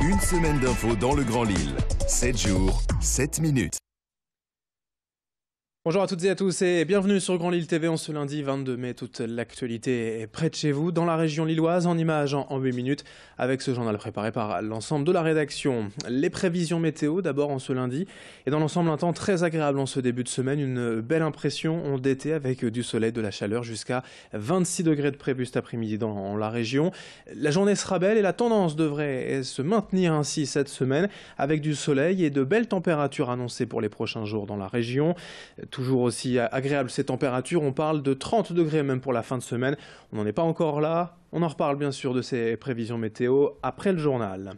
Une semaine d'infos dans le Grand Lille. 7 jours, 7 minutes. Bonjour à toutes et à tous et bienvenue sur Grand Lille TV en ce lundi 22 mai. Toute l'actualité est près de chez vous, dans la région lilloise, en images en 8 minutes, avec ce journal préparé par l'ensemble de la rédaction. Les prévisions météo d'abord en ce lundi, et dans l'ensemble un temps très agréable en ce début de semaine, une belle impression d'été avec du soleil, de la chaleur, jusqu'à 26 degrés de prévu cet après-midi dans la région. La journée sera belle et la tendance devrait se maintenir ainsi cette semaine, avec du soleil et de belles températures annoncées pour les prochains jours dans la région. Toujours aussi agréable ces températures, on parle de 30 degrés même pour la fin de semaine. On n'en est pas encore là. On en reparle bien sûr de ces prévisions météo après le journal.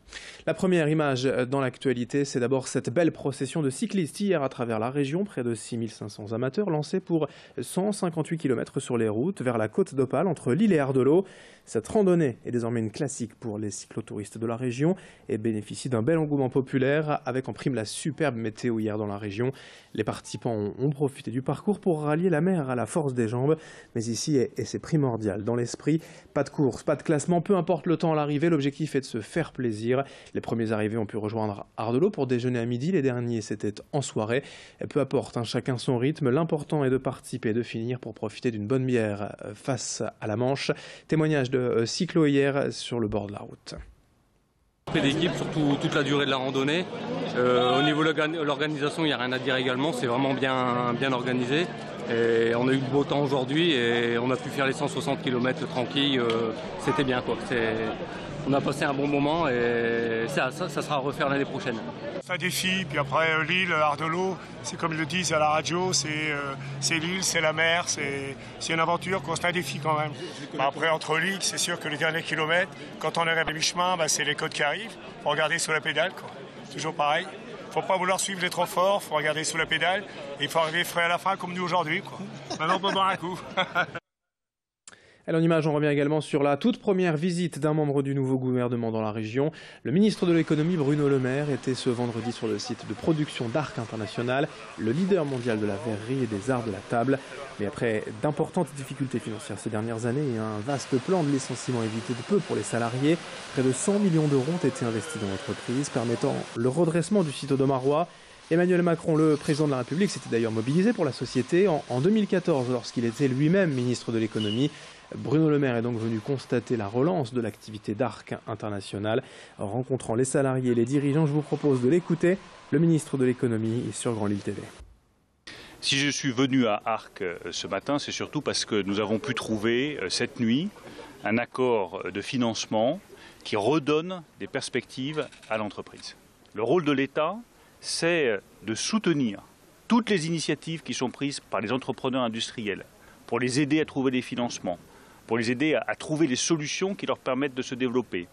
La première image dans l'actualité, c'est d'abord cette belle procession de cyclistes hier à travers la région. Près de 6500 amateurs lancés pour 158 km sur les routes vers la côte d'Opale entre Lille et Ardelot. Cette randonnée est désormais une classique pour les cyclotouristes de la région et bénéficie d'un bel engouement populaire avec en prime la superbe météo hier dans la région. Les participants ont profité du parcours pour rallier la mer à la force des jambes. Mais ici, et c'est primordial dans l'esprit, pas de course, pas de classement, peu importe le temps à l'arrivée, l'objectif est de se faire plaisir. Les premiers arrivés ont pu rejoindre Ardelot pour déjeuner à midi, les derniers c'était en soirée. Peu importe, chacun son rythme, l'important est de participer et de finir pour profiter d'une bonne bière face à la Manche. Témoignage de cyclo hier sur le bord de la route. D'équipe sur toute la durée de la randonnée. Au niveau de l'organisation, il n'y a rien à dire également, c'est vraiment bien organisé. Et on a eu de beau temps aujourd'hui et on a pu faire les 160 km tranquilles, c'était bien quoi. On a passé un bon moment et ça sera à refaire l'année prochaine. C'est un défi, puis après Lille, Ardelot, c'est comme ils le disent à la radio, c'est l'île, c'est la mer, c'est une aventure, c'est un défi quand même. Après entre Lille, c'est sûr que les derniers kilomètres, quand on arrive à mi-chemin, c'est les côtes qui arrivent, il faut regarder sous la pédale, quoi. Toujours pareil. Il ne faut pas vouloir suivre les trop forts, il faut regarder sous la pédale et il faut arriver frais à la fin comme nous aujourd'hui, quoi. Maintenant on peut boire un coup. En image, on revient également sur la toute première visite d'un membre du nouveau gouvernement dans la région. Le ministre de l'économie, Bruno Le Maire, était ce vendredi sur le site de production d'Arc International, le leader mondial de la verrerie et des arts de la table. Mais après d'importantes difficultés financières ces dernières années et un vaste plan de licenciement évité de peu pour les salariés, près de 100 millions d'euros ont été investis dans l'entreprise, permettant le redressement du site audomarois. Emmanuel Macron, le président de la République, s'était d'ailleurs mobilisé pour la société en 2014 lorsqu'il était lui-même ministre de l'économie. Bruno Le Maire est donc venu constater la relance de l'activité d'Arc International. Rencontrant les salariés et les dirigeants, je vous propose de l'écouter. Le ministre de l'économie est sur Grand Lille TV. Si je suis venu à Arc ce matin, c'est surtout parce que nous avons pu trouver cette nuit un accord de financement qui redonne des perspectives à l'entreprise. Le rôle de l'État, c'est de soutenir toutes les initiatives qui sont prises par les entrepreneurs industriels pour les aider à trouver des financements, pour les aider à trouver les solutions qui leur permettent de se développer.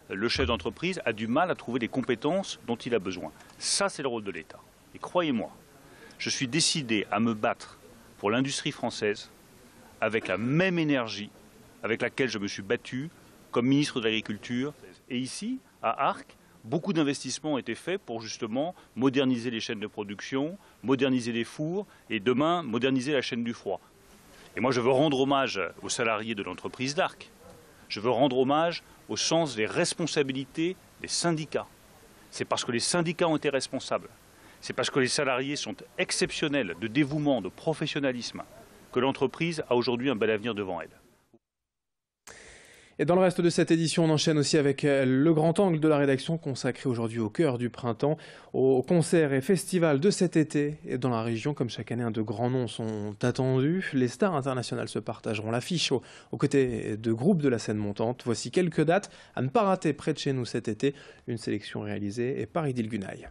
Le chef d'entreprise a du mal à trouver les compétences dont il a besoin. Ça, c'est le rôle de l'État. Et croyez-moi, je suis décidé à me battre pour l'industrie française avec la même énergie avec laquelle je me suis battu comme ministre de l'Agriculture. Et ici, à Arc, beaucoup d'investissements ont été faits pour justement moderniser les chaînes de production, moderniser les fours et demain moderniser la chaîne du froid. Et moi je veux rendre hommage aux salariés de l'entreprise d'Arc. Je veux rendre hommage au sens des responsabilités des syndicats. C'est parce que les syndicats ont été responsables. C'est parce que les salariés sont exceptionnels de dévouement, de professionnalisme, que l'entreprise a aujourd'hui un bel avenir devant elle. Et dans le reste de cette édition, on enchaîne aussi avec le grand angle de la rédaction consacré aujourd'hui au cœur du printemps, aux concerts et festivals de cet été. Et dans la région, comme chaque année, de grands noms sont attendus. Les stars internationales se partageront l'affiche aux côtés de groupes de la scène montante. Voici quelques dates à ne pas rater près de chez nous cet été. Une sélection réalisée par Idil Gunaï.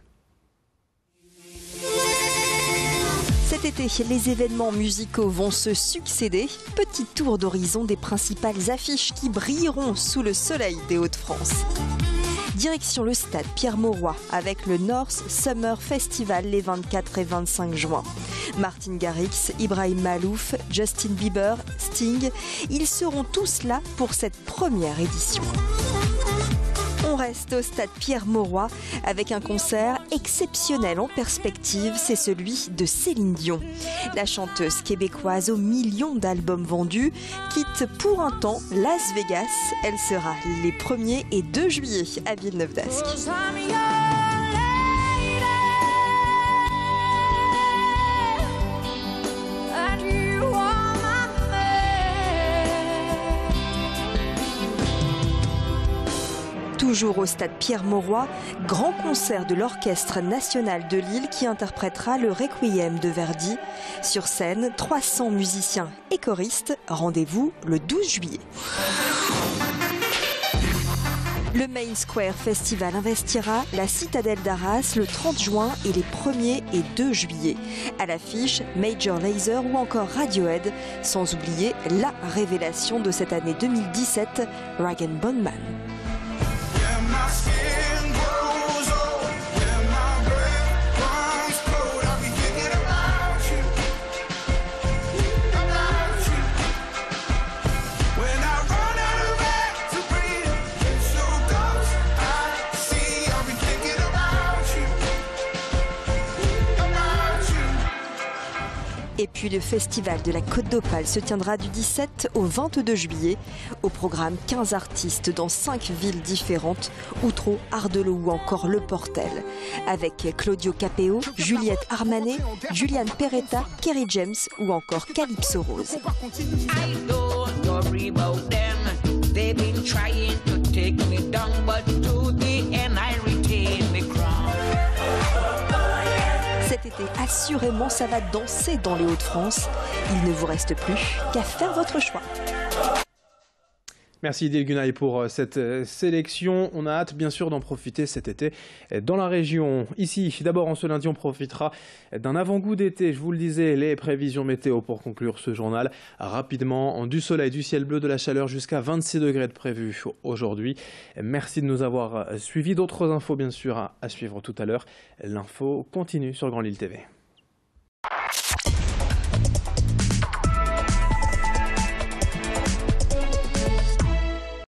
Cet été, les événements musicaux vont se succéder. Petit tour d'horizon des principales affiches qui brilleront sous le soleil des Hauts-de-France. Direction le stade Pierre-Mauroy avec le North Summer Festival les 24 et 25 juin. Martin Garrix, Ibrahim Malouf, Justin Bieber, Sting, ils seront tous là pour cette première édition. On reste au stade Pierre-Mauroy avec un concert exceptionnel en perspective, c'est celui de Céline Dion. La chanteuse québécoise aux millions d'albums vendus quitte pour un temps Las Vegas. Elle sera les 1er et 2 juillet à Villeneuve-d'Ascq. Toujours au stade Pierre-Mauroy, grand concert de l'Orchestre national de Lille qui interprétera le Requiem de Verdi. Sur scène, 300 musiciens et choristes. Rendez-vous le 12 juillet. Le Main Square Festival investira la citadelle d'Arras le 30 juin et les 1er et 2 juillet. À l'affiche, Major Lazer ou encore Radiohead, sans oublier la révélation de cette année 2017, Rag & Bone Man. Et puis le festival de la Côte d'Opale se tiendra du 17 au 22 juillet. Au programme 15 artistes dans 5 villes différentes, Outreau, Ardelot ou encore Le Portel. Avec Claudio Capéo, Juliette Armanet, Juliane Peretta, Kerry James ou encore Calypso Rose. Cet été, assurément, ça va danser dans les Hauts-de-France. Il ne vous reste plus qu'à faire votre choix. Merci Idil Gunay pour cette sélection. On a hâte bien sûr d'en profiter cet été dans la région. Ici, d'abord en ce lundi, on profitera d'un avant-goût d'été. Je vous le disais, les prévisions météo pour conclure ce journal. Rapidement, du soleil, du ciel bleu, de la chaleur jusqu'à 26 degrés de prévu aujourd'hui. Merci de nous avoir suivis. D'autres infos bien sûr à suivre tout à l'heure. L'info continue sur Grand Lille TV.